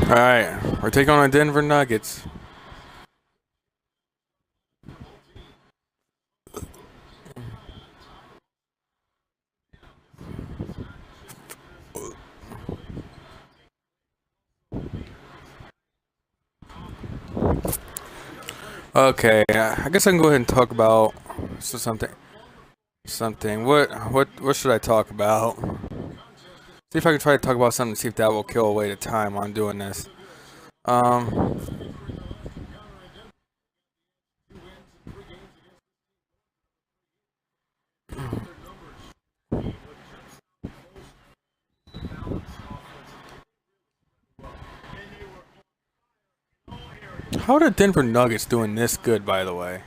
Alright, we're taking on the Denver Nuggets. Okay, I guess I can go ahead and talk about something. Something. What should I talk about? See if I can try to talk about something. See if that will kill away the time on doing this. Um, how are the Denver Nuggets doing this good, by the way?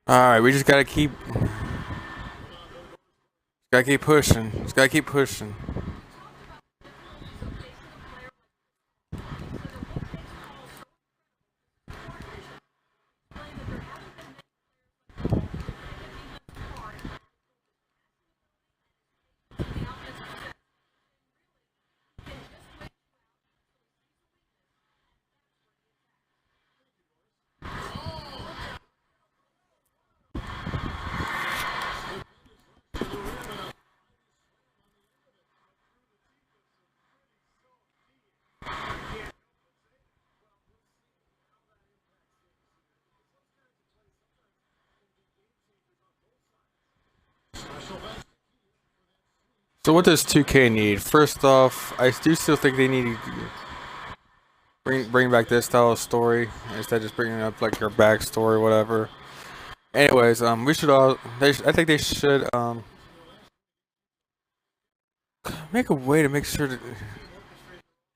All right, we just gotta keep pushing. Just gotta keep pushing. So what does 2K need? First off, I do still think they need to bring back this style of story instead of just bringing up like your backstory, whatever. Anyways, we should all. I think they should make a way to make sure that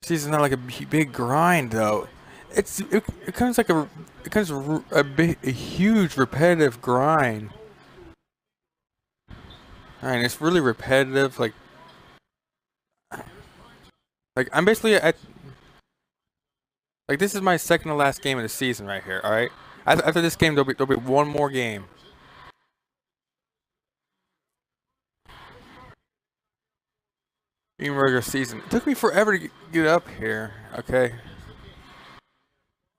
season's not like a big grind though. It comes like a huge repetitive grind. And it's really repetitive. Like I'm basically at like this is my second to last game of the season right here. All right. After this game, there'll be one more game. In regular season, it took me forever to get up here. Okay.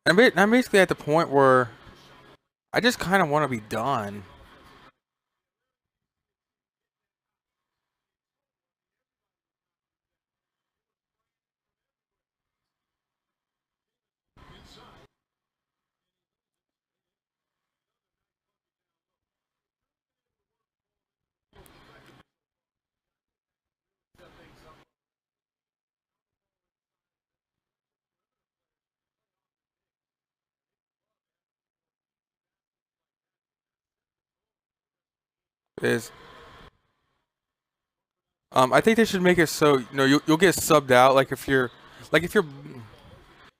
I'm basically at the point where I just kind of want to be done. Is I think they should make it so you'll get subbed out. Like if you're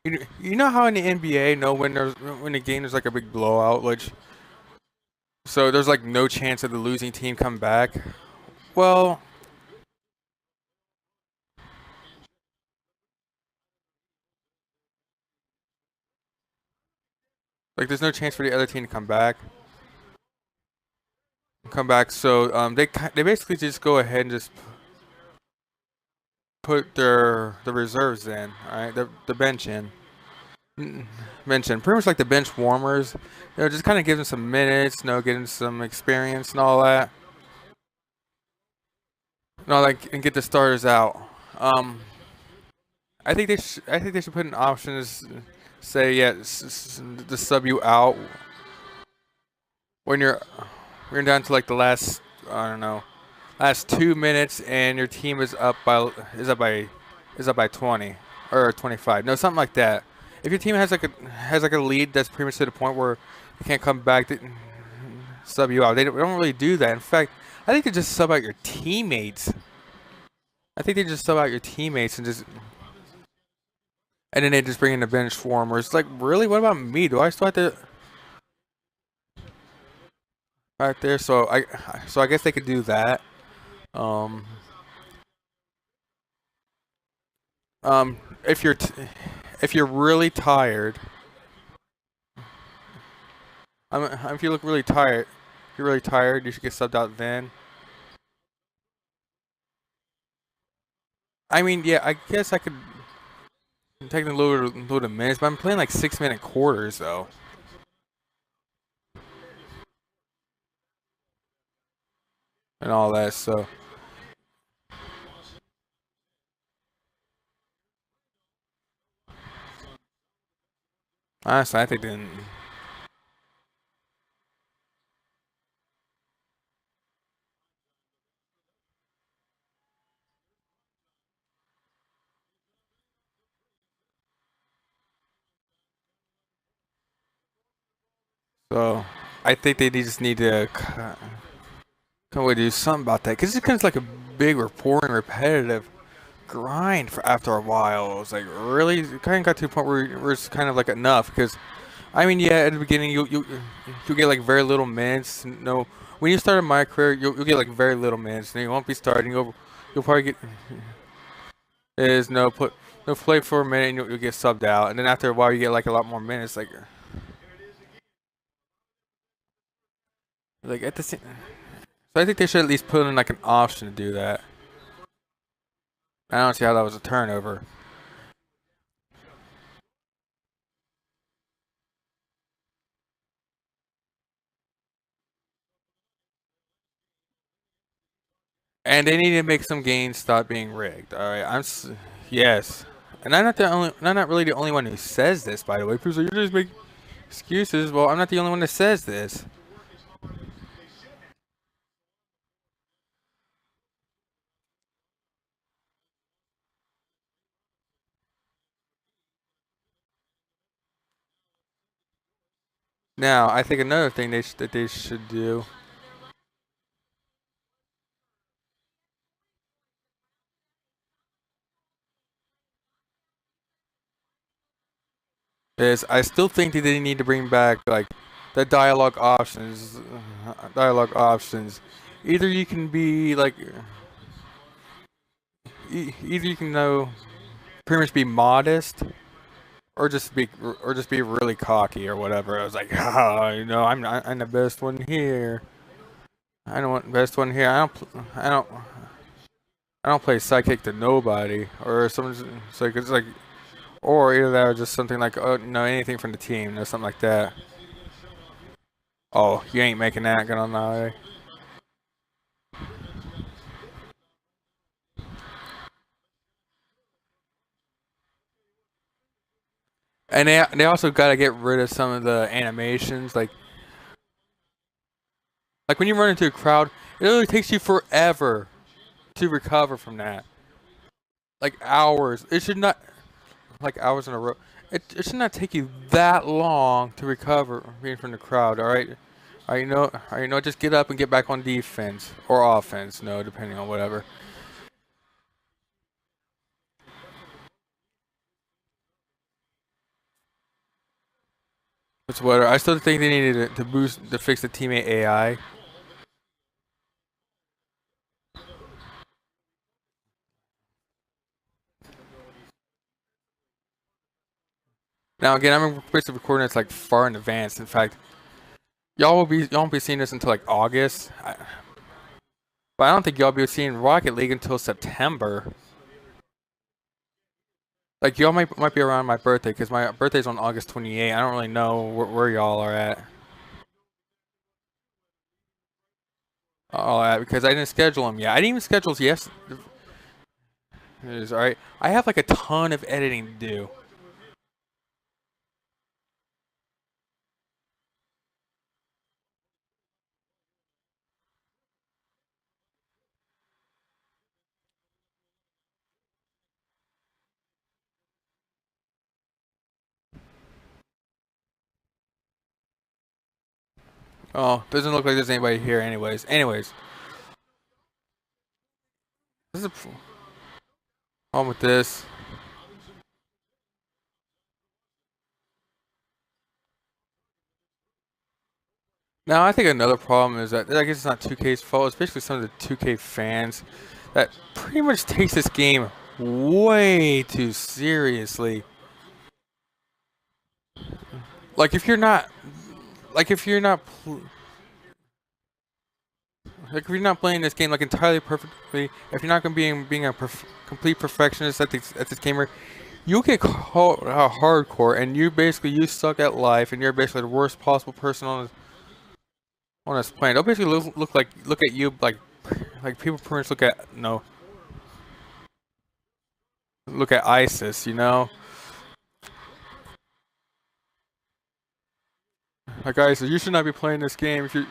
you know how in the NBA, no when the game is like a big blowout, like so there's like no chance of the losing team come back. Well, like there's no chance for the other team to come back. So they basically just go ahead and just put the reserves in, all right, the bench in. Bench in pretty much like the bench warmers, just kind of give them some minutes, getting some experience and all that. No, like and get the starters out. Um, I think they should put an option say yeah to sub you out when you're down to like the last I don't know last 2 minutes and your team is up by 20 or 25. No, something like that. If your team has like a lead that's pretty much to the point where you can't come back, they sub you out. They don't really do that. In fact, I think they just sub out your teammates. I think they just sub out your teammates and just And then they just bring in the bench for him. Where it's like, really? What about me? Do I still have to right there? So I guess they could do that. Um, um, if you're if you're really tired, if you look really tired, if you're really tired, you should get subbed out then. I mean, yeah, I guess I could take a little minutes, but I'm playing like 6 minute quarters though, and all that. So honestly, I think then. So I think they just need to come and do something about that because it becomes like a big, boring, repetitive grind for after a while. It's like really, it kind of got to a point where it's kind of like enough because I mean, yeah, at the beginning you'll get like very little minutes. No, when you start in my career, you'll get like very little minutes, and you won't be starting. You'll probably get is no play for a minute, and you'll get subbed out, and then after a while you get like a lot more minutes. Like at the same, so I think they should at least put in like an option to do that. I don't see how that was a turnover. And they need to make some games stop being rigged. All right, yes, and I'm not really the only one who says this. By the way, people say you're just making excuses. Well, I'm not the only one that says this. Now, I think another thing that they should do is I still think that they need to bring back like the dialogue options. Either you can be like, either you can know pretty much be modest, or just be really cocky or whatever. I was like, I'm the best one here. I don't want the best one here. I don't play sidekick to nobody or someone's. It's like or either that or just something like, oh, no, anything from the team, or something like that. Oh, you ain't making that, gonna lie. And they also gotta get rid of some of the animations, like when you run into a crowd, it literally takes you forever to recover from that. Like hours. It should not like hours in a row. It should not take you that long to recover being from the crowd. All right. All right, just get up and get back on defense or offense. No, depending on whatever. It's whatever. I still think they needed to fix the teammate AI. Now again, I'm basically recording this like far in advance. In fact, y'all won't be seeing this until like August. But I don't think y'all be seeing Rocket League until September. Like y'all might be around my birthday because my birthday's on August 28th. I don't really know where y'all are at. All right, because I didn't schedule them yet. I didn't even schedule yes. It is all right. I have like a ton of editing to do. Oh, doesn't look like there's anybody here. Anyways, this is a problem with this. Now, I think another problem is that I guess it's not 2K's fault. It's basically some of the 2K fans that pretty much takes this game way too seriously. Like if you're not, like if you're not, like if you're not playing this game like entirely perfectly, if you're not gonna be being a complete perfectionist at this gamer, you get called hardcore, and you suck at life, and you're basically the worst possible person on this planet. They'll basically look at you like people pretty much look at no look at ISIS, you know? Like ISIS, you should not be playing this game if you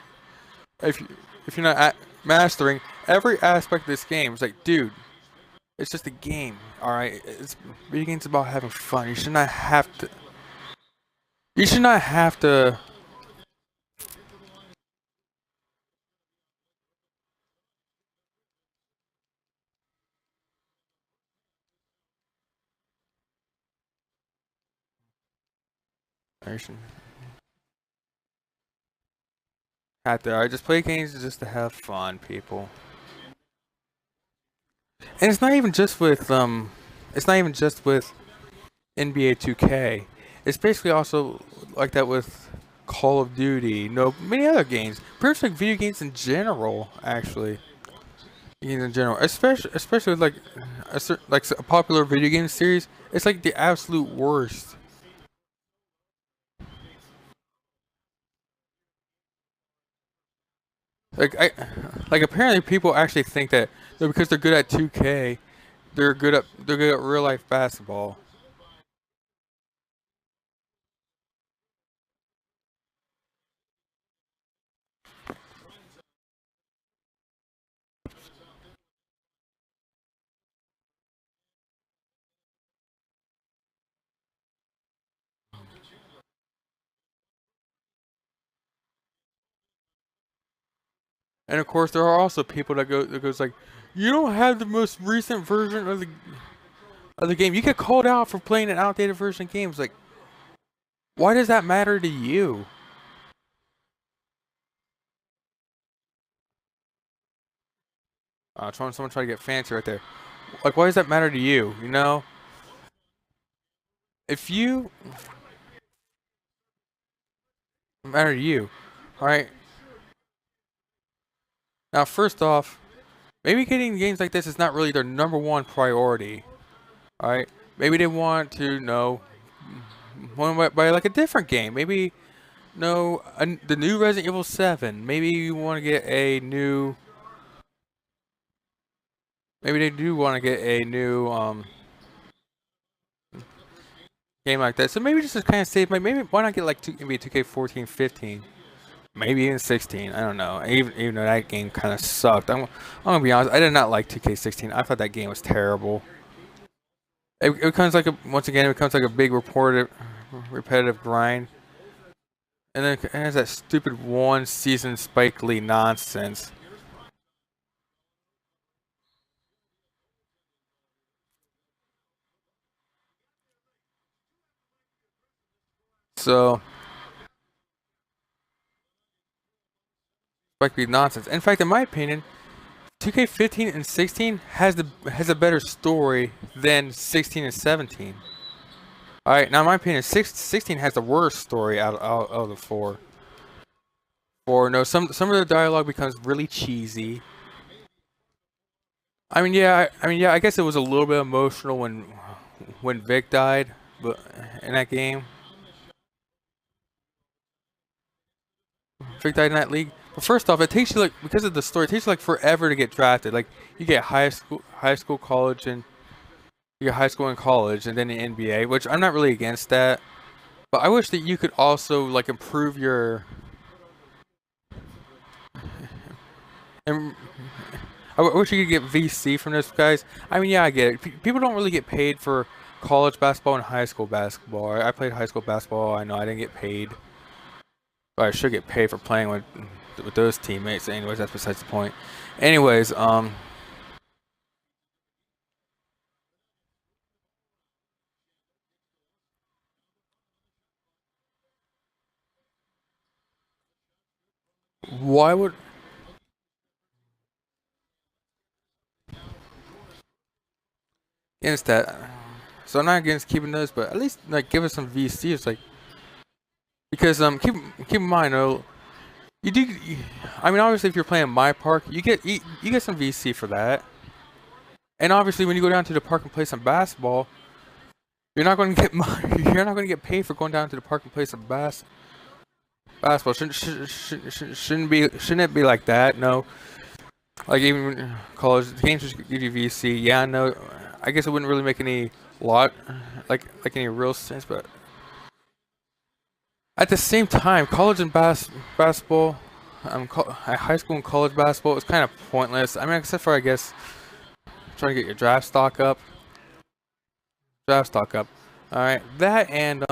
if you're not mastering every aspect of this game. It's like, dude, it's just a game, all right? It's video games about having fun. You should not have to. You should not have to. You should have to. I just play games just to have fun, people. And it's not even just with It's not even just with NBA 2K. It's basically also like that with Call of Duty. No, many other games. Pretty much like video games in general, actually. Games in general, especially with like a popular video game series. It's like the absolute worst. Like I, like apparently people actually think that because they're good at 2K, they're good at real life basketball. And of course, there are also people that goes like, you don't have the most recent version of the game. You get called out for playing an outdated version of games. Like, why does that matter to you? Someone try to get fancy right there. Like, why does that matter to you? You know, if you matter to you, all right. Now, first off, maybe getting games like this is not really their number one priority. All right, maybe they want to know one by like a different game. Maybe no, the new Resident Evil 7. Maybe you want to get a new. Maybe they do want to get a new game like that. So maybe just to kind of save my. Maybe why not get like maybe 2K14, 15, maybe even 16. I don't know. Even though that game kind of sucked. I'm gonna be honest. I did not like 2K16. I thought that game was terrible. It becomes like once again it becomes like a big repetitive grind, and then it has that stupid one season Spike Lee nonsense. So Spike Lee nonsense. In fact, in my opinion, 2K15 and 16 has a better story than 16 and 17. All right, now in my opinion, 16 has the worst story out of the four. No, some of the dialogue becomes really cheesy. I mean, yeah. I guess it was a little bit emotional when Vic died, but in that game, Vic died in that league. But first off, it takes you like because of the story, it takes you like forever to get drafted. Like you get high school, college, and you get high school and college, and then the NBA. Which I'm not really against that, but I wish that you could also like improve your and I wish you could get VC from those guys. I mean, yeah, I get it. People don't really get paid for college basketball and high school basketball. I played high school basketball. I know I didn't get paid, but I should get paid for playing with those teammates. Anyways, that's besides the point. Anyways, Why would against that? So I'm not against keeping those, but at least like give us some VCs, like because keep in mind though, you do. I mean, obviously, if you're playing my park, you get some VC for that, and obviously when you go down to the park and play some basketball, you're not going to get you're not going to get paid for going down to the park and play some basketball. Shouldn't it be like that? No, like even college the games just give you VC. Yeah, no, I guess it wouldn't really make any lot like any real sense, but at the same time, college and basketball, high school and college basketball is kind of pointless. I mean, except for I guess trying to get your draft stock up. Draft stock up. All right, that and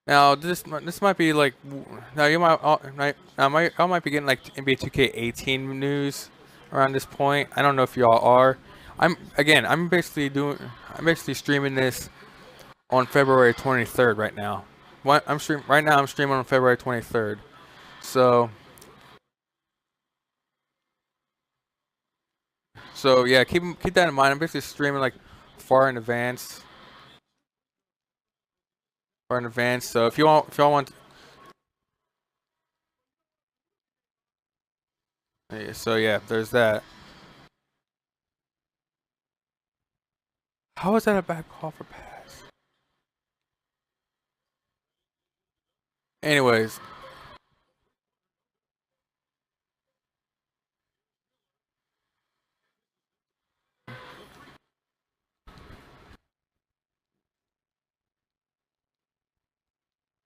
now this might be like now you I might be getting like NBA 2K18 news around this point. I don't know if y'all are. I'm basically streaming this on February 23rd right now. I'm streaming on February 23rd. So yeah, keep that in mind. I'm basically streaming like far in advance. Far in advance. So if y'all want so yeah, there's that. How is that a bad call for pass? Anyways,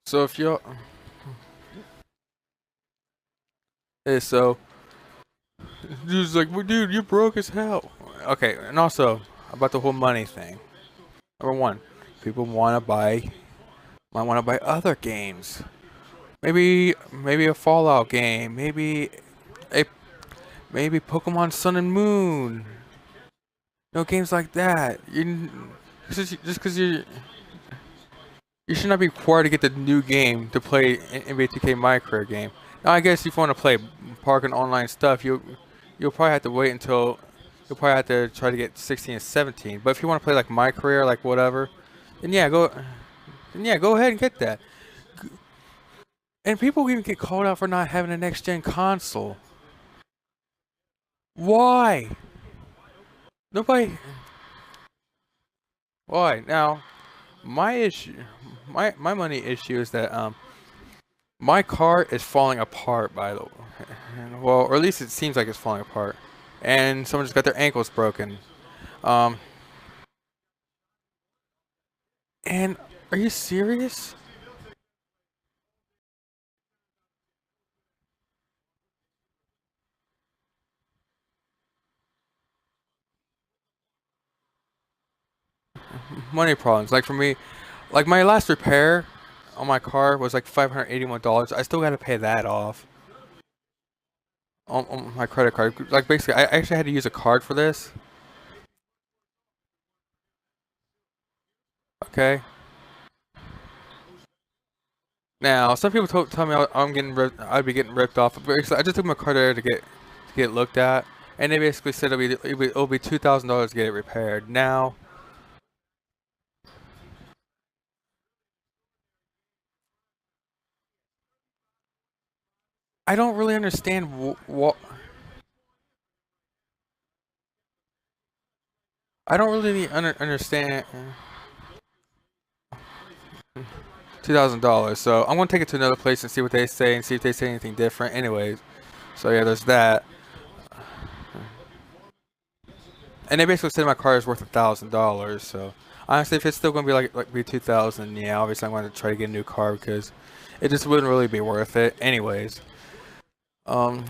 so if y'all so dude's like, well, dude, you're broke as hell. Okay, and also about the whole money thing. Number one, people might want to buy other games. Maybe a Fallout game. A maybe Pokemon Sun and Moon. Games like that. Just because you should not be required to get the new game to play NBA 2K My Career game. Now I guess if you want to play Park and online stuff, you'll probably have to wait until you'll probably have to try to get 16 and 17. But if you want to play like My Career, like whatever, then yeah, go ahead and get that. And people even get called out for not having a next gen console. Why? Nobody. Why? Now, my issue, my money issue is that my car is falling apart. By the way, well, or at least it seems like it's falling apart, and someone just got their ankles broken. Um, and are you serious? Money problems. Like for me, like my last repair on my car was like $581. I still got to pay that off on my credit card. Like basically, I actually had to use a card for this. Okay. Now, some people tell me I'd be getting ripped off. But basically, I just took my car there to get looked at, and they basically said it'll be $2,000 to get it repaired. Now, I don't really understand what. I don't really understand $2,000. So I'm gonna take it to another place and see what they say and see if they say anything different. Anyways, so yeah, there's that. And they basically said my car is worth $1,000. So honestly, if it's still gonna be be 2,000, yeah, obviously I'm gonna try to get a new car because it just wouldn't really be worth it. Anyways, um,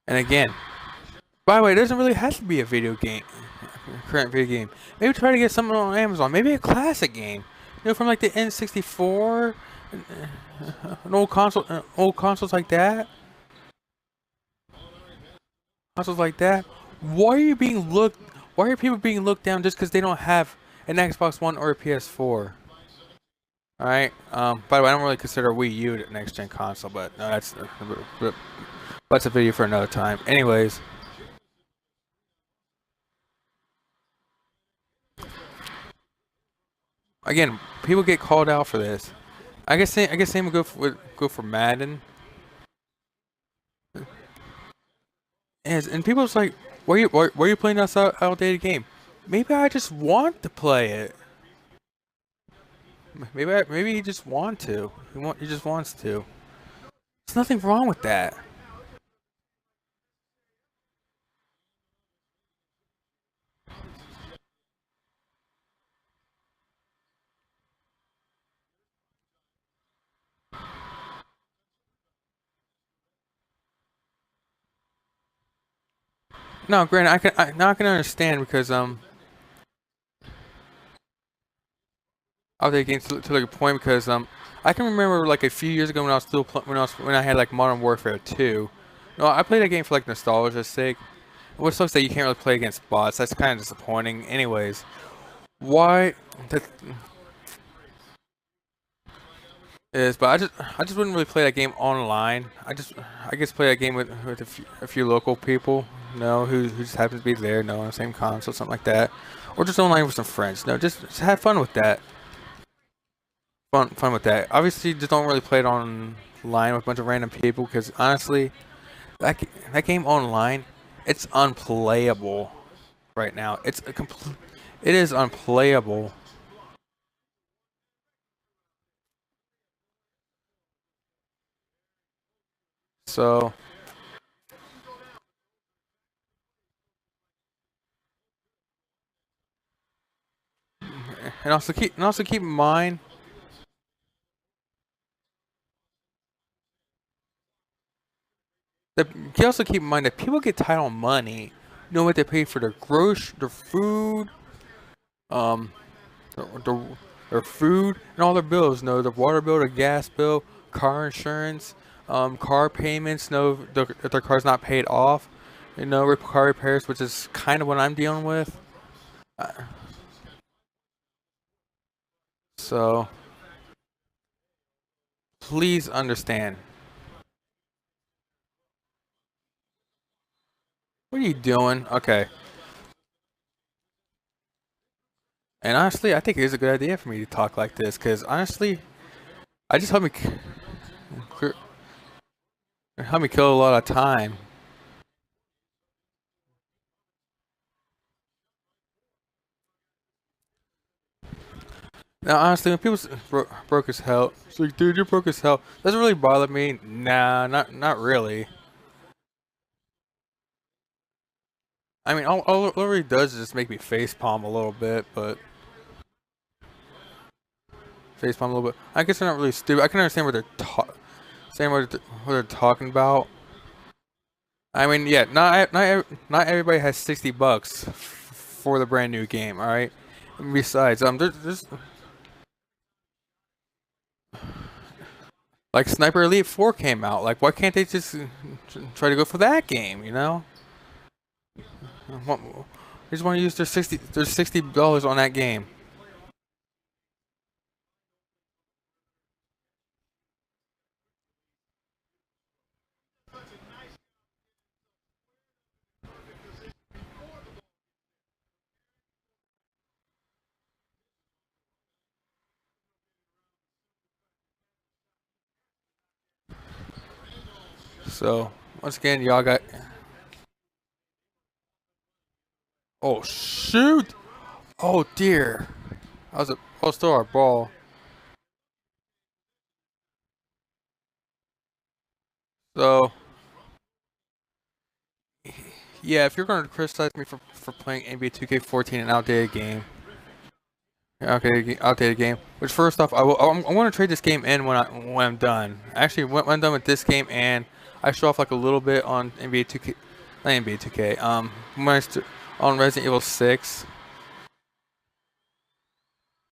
and again, by the way, it doesn't really have to be a video game, current video game. Maybe try to get something on Amazon. Maybe a classic game, from like the N64, an old console, old consoles like that. consoles like that, why are you being looked? Why are people being looked down just because they don't have an Xbox One or a PS4? All right. By the way, I don't really consider Wii U the next gen console, but no, that's a video for another time. Anyways, again, people get called out for this. I guess same would go for Madden. And people's like, why are you playing this outdated game? Maybe I just want to play it. Maybe he just want to. He just wants to. There's nothing wrong with that. No, granted, now I can understand because outdated games to like a point because I can remember like a few years ago when I was still when I had like Modern Warfare 2. No, I played that game for like nostalgia's sake. What sucks that you can't really play against bots. That's kind of disappointing. Anyways, why? That is, but I just wouldn't really play that game online. I guess play that game with a few local people, you know, who just happens to be there, on the same console, something like that, or just online with some friends. No, just have fun with that. Fun with that. Obviously, just don't really play it online with a bunch of random people because honestly, that game online, it's unplayable right now. It is unplayable. So, and also keep in mind that you also keep in mind that people get title money. You know what they pay for their their food, um, their, their food and all their bills. No, the water bill, the gas bill, car insurance, car payments. No, if their car's not paid off. You know, car repairs, which is kind of what I'm dealing with. Uh, So please understand. What are you doing? Okay. And honestly, I think it is a good idea for me to talk like this, because honestly, I just help me kill a lot of time. Now, honestly, when people broke as hell, it's like, dude, you're broke as hell. Doesn't really bother me. Nah, not really. I mean, all it really does is just make me facepalm a little bit, but facepalm a little bit. I guess they're not really stupid. I can understand what saying what they're talking about. I mean, yeah, not everybody has $60 for the brand new game. All right. Besides, there's like Sniper Elite 4 came out. Like, why can't they just try to go for that game? You know, they just want to use their $60 on that game. So once again, y'all got. Oh shoot! Oh dear! That was a still our ball. So yeah, if you're going to criticize me for playing NBA 2K14, an outdated game. Okay, outdated game. Which first off, I want to trade this game in when I'm done. Actually, when I'm done with this game and I show off like a little bit on NBA 2K, not NBA 2K. When on Resident Evil 6.